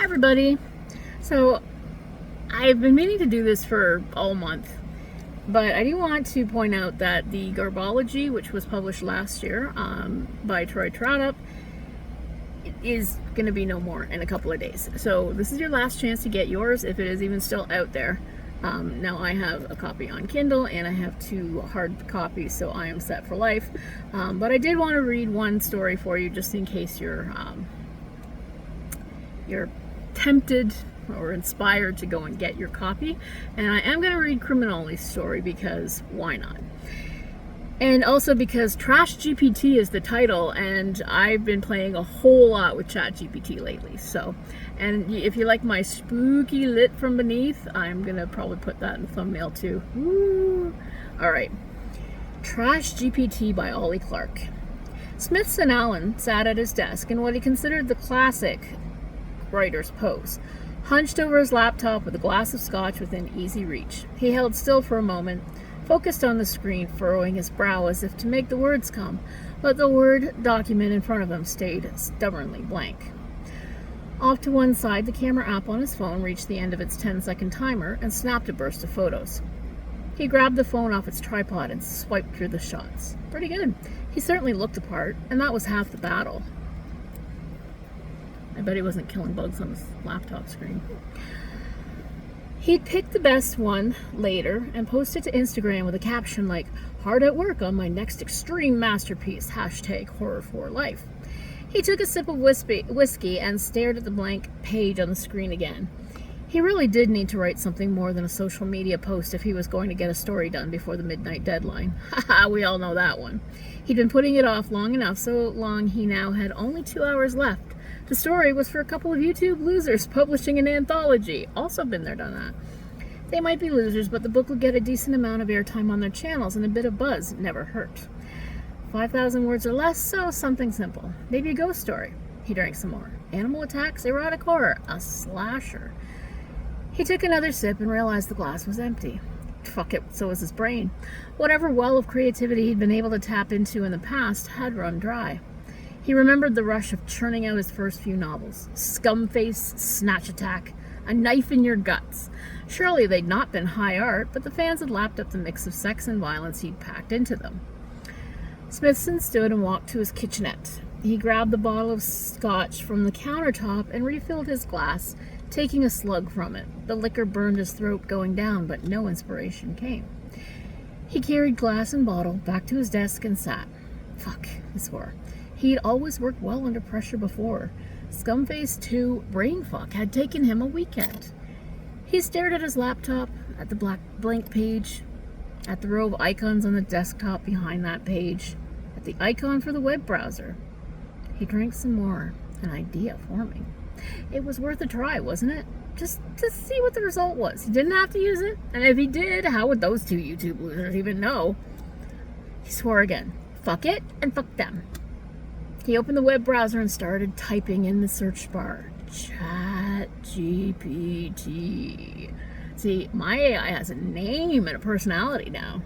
everybody. So I've been meaning to do this for all month, but I do want to point out that the GARBOLOGY, which was published last year by Troy Troutup, is going to be no more in a couple of days. So this is your last chance to get yours, if it is even still out there. Now I have a copy on Kindle and I have 2 hard copies, so I am set for life. But I did want to read one story for you, just in case you're tempted or inspired to go and get your copy. And I am going to read Olly's story because why not? And also because TrashGPT is the title, and I've been playing a whole lot with ChatGPT lately. So, and if you like my spooky lit from beneath, I'm going to probably put that in the thumbnail too. Woo! All right. TrashGPT by Olly Clarke. Smithson Allen sat at his desk in what he considered the classic writer's pose, hunched over his laptop with a glass of scotch within easy reach. He held still for a moment, focused on the screen, furrowing his brow as if to make the words come, but the Word document in front of him stayed stubbornly blank. Off to one side, the camera app on his phone reached the end of its 10-second timer and snapped a burst of photos. He grabbed the phone off its tripod and swiped through the shots. Pretty good. He certainly looked the part, and that was half the battle. I bet he wasn't killing bugs on his laptop screen. He'd pick the best one later and post it to Instagram with a caption like, "Hard at work on my next extreme masterpiece, #horror4life." He took a sip of whiskey and stared at the blank page on the screen again. He really did need to write something more than a social media post if he was going to get a story done before the midnight deadline. Haha, we all know that one. He'd been putting it off long enough, so long he now had only 2 hours left. The story was for a couple of YouTube losers publishing an anthology. Also been there, done that. They might be losers, but the book would get a decent amount of airtime on their channels, and a bit of buzz never hurt. 5,000 words or less, so something simple. Maybe a ghost story. He drank some more. Animal attacks, erotic horror, a slasher. He took another sip and realized the glass was empty. Fuck it, so was his brain. Whatever well of creativity he'd been able to tap into in the past had run dry. He remembered the rush of churning out his first few novels. Scumface, Snatch Attack, A Knife in Your Guts. Surely they'd not been high art, but the fans had lapped up the mix of sex and violence he'd packed into them. Smithson stood and walked to his kitchenette. He grabbed the bottle of scotch from the countertop and refilled his glass, taking a slug from it. The liquor burned his throat going down, but no inspiration came. He carried glass and bottle back to his desk and sat. Fuck, he swore. He'd always worked well under pressure before. Scumface 2 brainfuck had taken him a weekend. He stared at his laptop, at the blank page, at the row of icons on the desktop behind that page, at the icon for the web browser. He drank some more, an idea forming. It was worth a try, wasn't it? Just to see what the result was. He didn't have to use it, and if he did, how would those 2 YouTube losers even know? He swore again. Fuck it, and fuck them. He opened the web browser and started typing in the search bar. ChatGPT. See, my AI has a name and a personality now.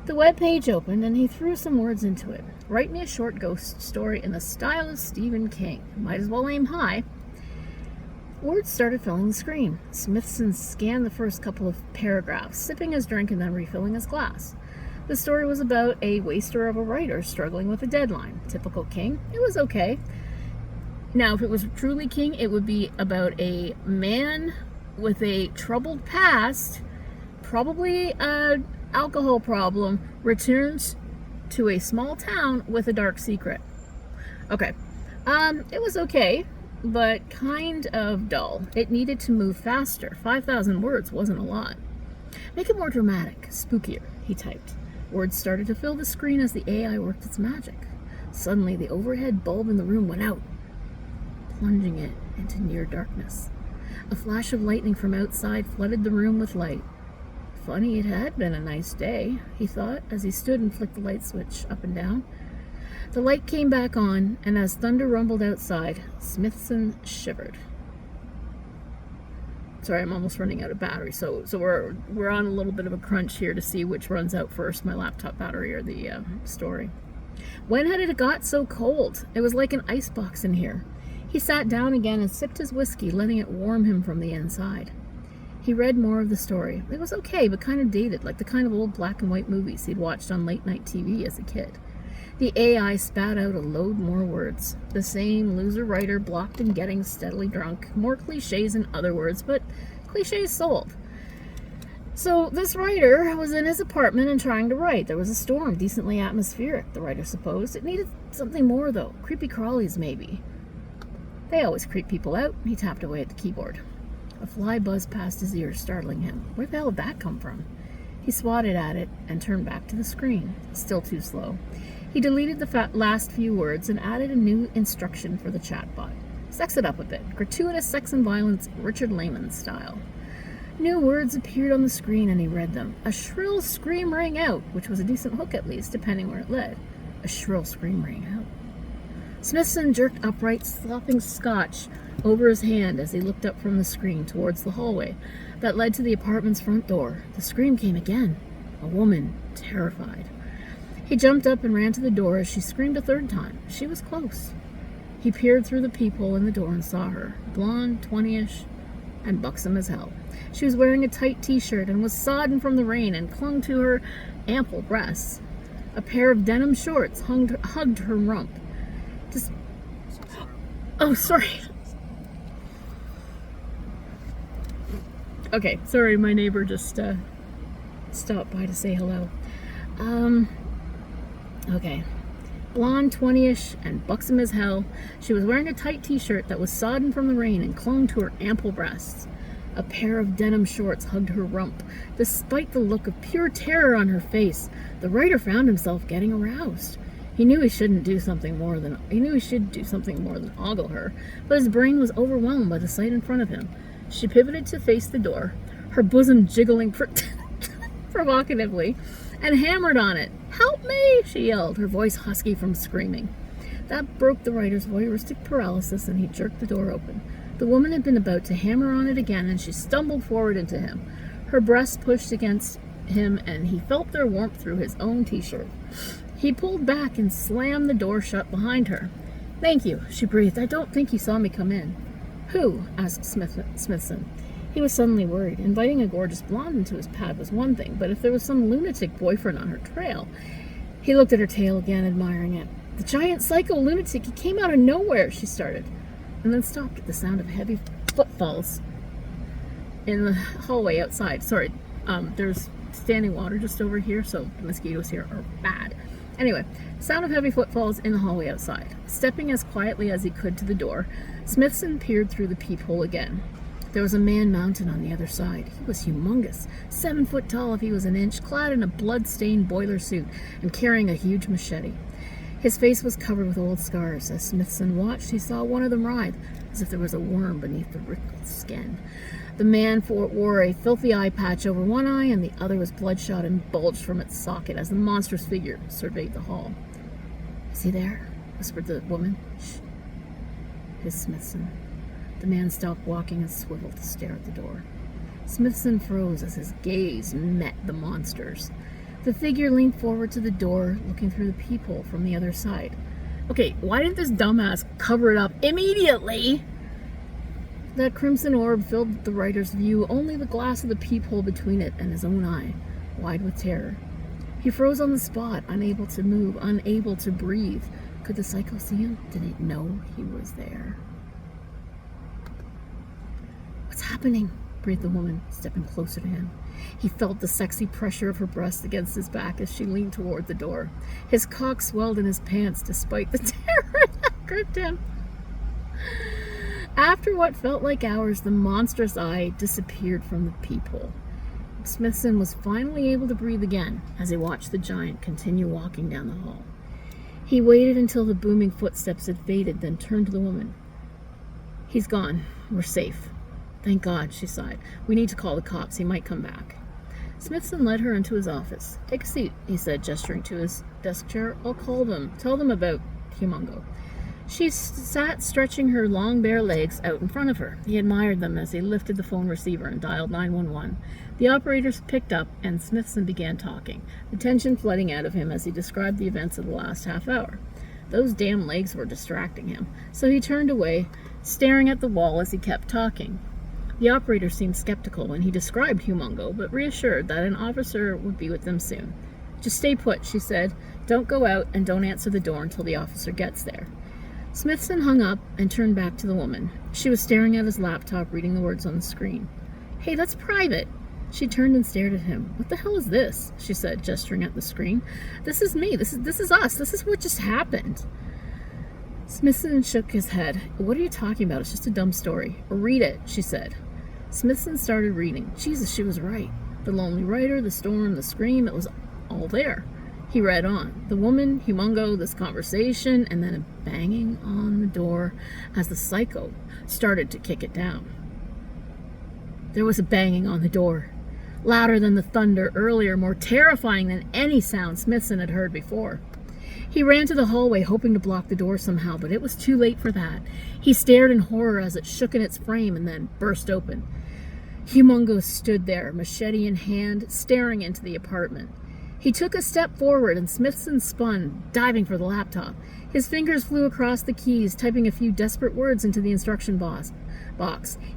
The web page opened and he threw some words into it. Write me a short ghost story in the style of Stephen King. Might as well aim high. Words started filling the screen. Smithson scanned the first couple of paragraphs, sipping his drink and then refilling his glass. The story was about a waster of a writer struggling with a deadline. Typical King. It was okay. Now, if it was truly King, it would be about a man with a troubled past, probably an alcohol problem, returns to a small town with a dark secret. Okay. It was okay, but kind of dull. It needed to move faster. 5,000 words wasn't a lot. Make it more dramatic, spookier, he typed. Words started to fill the screen as the AI worked its magic. Suddenly, the overhead bulb in the room went out, plunging it into near darkness. A flash of lightning from outside flooded the room with light. Funny it had been a nice day, he thought, as he stood and flicked the light switch up and down. The light came back on, and as thunder rumbled outside, Smithson shivered. Sorry, I'm almost running out of battery, so we're on a little bit of a crunch here to see which runs out first, my laptop battery or the story. When had it got so cold? It was like an icebox in here. He sat down again and sipped his whiskey, letting it warm him from the inside. He read more of the story. It was okay, but kind of dated, like the kind of old black and white movies he'd watched on late-night TV as a kid. The AI spat out a load more words. The same loser writer blocked and getting steadily drunk. More cliches in other words, but cliches sold. So this writer was in his apartment and trying to write. There was a storm, decently atmospheric, the writer supposed. It needed something more, though. Creepy crawlies, maybe. They always creep people out. He tapped away at the keyboard. A fly buzzed past his ears, startling him. Where the hell did that come from? He swatted at it and turned back to the screen. Still too slow. He deleted the last few words and added a new instruction for the chatbot. Sex it up a bit. Gratuitous sex and violence, Richard Lehman style. New words appeared on the screen and he read them. A shrill scream rang out, which was a decent hook at least, depending where it led. A shrill scream rang out. Smithson jerked upright, slopping scotch over his hand as he looked up from the screen towards the hallway that led to the apartment's front door. The scream came again. A woman, terrified. He jumped up and ran to the door as she screamed a third time. She was close. He peered through the peephole in the door and saw her, blonde, 20-ish, and buxom as hell. She was wearing a tight t-shirt and was sodden from the rain and clung to her ample breasts. A pair of denim shorts hugged her rump. Oh, sorry. Okay, sorry, my neighbor just stopped by to say hello. Okay. Blonde, 20-ish, and buxom as hell, she was wearing a tight t-shirt that was sodden from the rain and clung to her ample breasts. A pair of denim shorts hugged her rump. Despite the look of pure terror on her face, the writer found himself getting aroused. He knew he should do something more than ogle her, but his brain was overwhelmed by the sight in front of him. She pivoted to face the door, her bosom jiggling provocatively, and hammered on it. "Help me!" she yelled, her voice husky from screaming. That broke the writer's voyeuristic paralysis, and he jerked the door open. The woman had been about to hammer on it again, and she stumbled forward into him. Her breasts pushed against him, and he felt their warmth through his own t-shirt. He pulled back and slammed the door shut behind her. "Thank you," she breathed. "I don't think you saw me come in." "Who?" asked Smithson. He was suddenly worried. Inviting a gorgeous blonde into his pad was one thing, but if there was some lunatic boyfriend on her trail... He looked at her tail again, admiring it. "The giant psycho lunatic, he came out of nowhere," she started, and then stopped at the sound of heavy footfalls in the hallway outside. Sorry, there's standing water just over here, so the mosquitoes here are bad. Anyway, sound of heavy footfalls in the hallway outside. Stepping as quietly as he could to the door, Smithson peered through the peephole again. There was a man mounted on the other side. He was humongous, 7 foot tall if he was an inch, clad in a blood-stained boiler suit and carrying a huge machete. His face was covered with old scars. As Smithson watched, he saw one of them writhe, as if there was a worm beneath the wrinkled skin. The man wore a filthy eye patch over one eye, and the other was bloodshot and bulged from its socket as the monstrous figure surveyed the hall. "Is he there?" whispered the woman. "Shh," hissed Smithson. The man stopped walking and swiveled to stare at the door. Smithson froze as his gaze met the monster's. The figure leaned forward to the door, looking through the peephole from the other side. Okay, why didn't this dumbass cover it up immediately? That crimson orb filled the writer's view, only the glass of the peephole between it and his own eye, wide with terror. He froze on the spot, unable to move, unable to breathe. Could the psycho see him? Did he know he was there? "What's happening?" breathed the woman, stepping closer to him. He felt the sexy pressure of her breast against his back as she leaned toward the door. His cock swelled in his pants despite the terror that gripped him. After what felt like hours, the monstrous eye disappeared from the peephole. Smithson was finally able to breathe again as he watched the giant continue walking down the hall. He waited until the booming footsteps had faded, then turned to the woman. "He's gone. We're safe." "Thank God," she sighed. "We need to call the cops. He might come back." Smithson led her into his office. "Take a seat," he said, gesturing to his desk chair. "I'll call them. Tell them about Humongo." She sat stretching her long bare legs out in front of her. He admired them as he lifted the phone receiver and dialed 911. The operators picked up, and Smithson began talking, the tension flooding out of him as he described the events of the last half hour. Those damn legs were distracting him, so he turned away, staring at the wall as he kept talking. The operator seemed skeptical when he described Humongo, but reassured that an officer would be with them soon. "Just stay put," she said. "Don't go out and don't answer the door until the officer gets there." Smithson hung up and turned back to the woman. She was staring at his laptop, reading the words on the screen. "Hey, that's private." She turned and stared at him. "What the hell is this?" she said, gesturing at the screen. "This is me. This is us. This is what just happened." Smithson shook his head. "What are you talking about? It's just a dumb story." "Read it," she said. Smithson started reading. Jesus, she was right. The lonely writer, the storm, the scream, it was all there. He read on. The woman, Humongo, this conversation, and then a banging on the door as the psycho started to kick it down. There was a banging on the door, louder than the thunder earlier, more terrifying than any sound Smithson had heard before. He ran to the hallway, hoping to block the door somehow, but it was too late for that. He stared in horror as it shook in its frame and then burst open. Humongo stood there, machete in hand, staring into the apartment. He took a step forward and Smithson spun, diving for the laptop. His fingers flew across the keys, typing a few desperate words into the instruction box.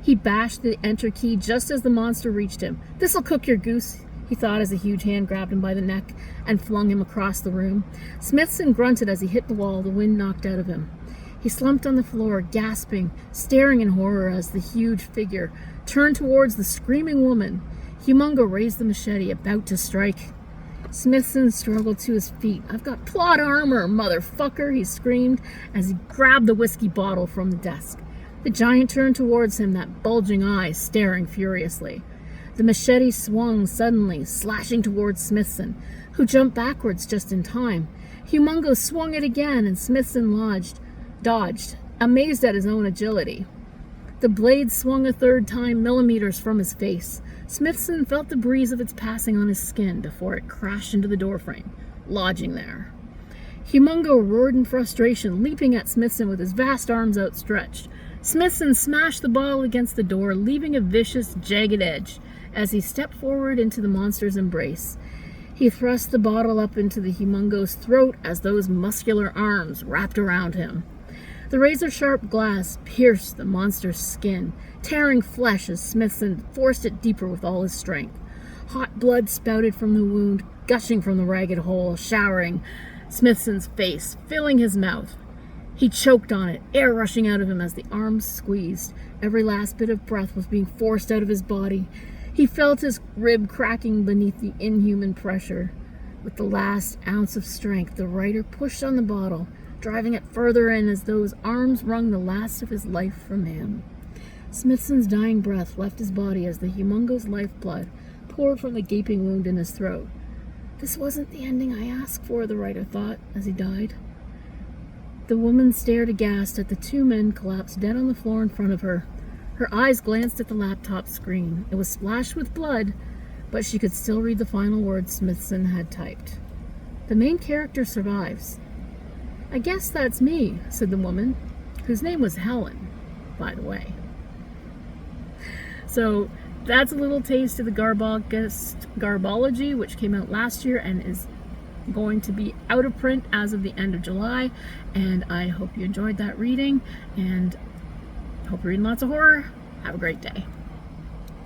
He bashed the enter key just as the monster reached him. "This'll cook your goose," he thought as a huge hand grabbed him by the neck and flung him across the room. Smithson grunted as he hit the wall, the wind knocked out of him. He slumped on the floor, gasping, staring in horror as the huge figure turned towards the screaming woman. Humongo raised the machete, about to strike. Smithson struggled to his feet. "I've got plot armor, motherfucker," he screamed as he grabbed the whiskey bottle from the desk. The giant turned towards him, that bulging eye staring furiously. The machete swung suddenly, slashing towards Smithson, who jumped backwards just in time. Humongo swung it again, and Smithson dodged, amazed at his own agility. The blade swung a third time, millimeters from his face. Smithson felt the breeze of its passing on his skin before it crashed into the doorframe, lodging there. Humongo roared in frustration, leaping at Smithson with his vast arms outstretched. Smithson smashed the bottle against the door, leaving a vicious, jagged edge as he stepped forward into the monster's embrace. He thrust the bottle up into the Humongo's throat as those muscular arms wrapped around him. The razor-sharp glass pierced the monster's skin, tearing flesh as Smithson forced it deeper with all his strength. Hot blood spouted from the wound, gushing from the ragged hole, showering Smithson's face, filling his mouth. He choked on it, air rushing out of him as the arms squeezed. Every last bit of breath was being forced out of his body. He felt his rib cracking beneath the inhuman pressure. With the last ounce of strength, the writer pushed on the bottle, driving it further in as those arms wrung the last of his life from him. Smithson's dying breath left his body as the Humongo's lifeblood poured from the gaping wound in his throat. This wasn't the ending I asked for, the writer thought as he died. The woman stared aghast at the two men collapsed dead on the floor in front of her. Her eyes glanced at the laptop screen. It was splashed with blood, but she could still read the final words Smithson had typed. "The main character survives." "I guess that's me," said the woman, whose name was Helen, by the way. So that's a little taste of the Garbology, which came out last year and is going to be out of print as of the end of July. And I hope you enjoyed that reading, and hope you're reading lots of horror. Have a great day.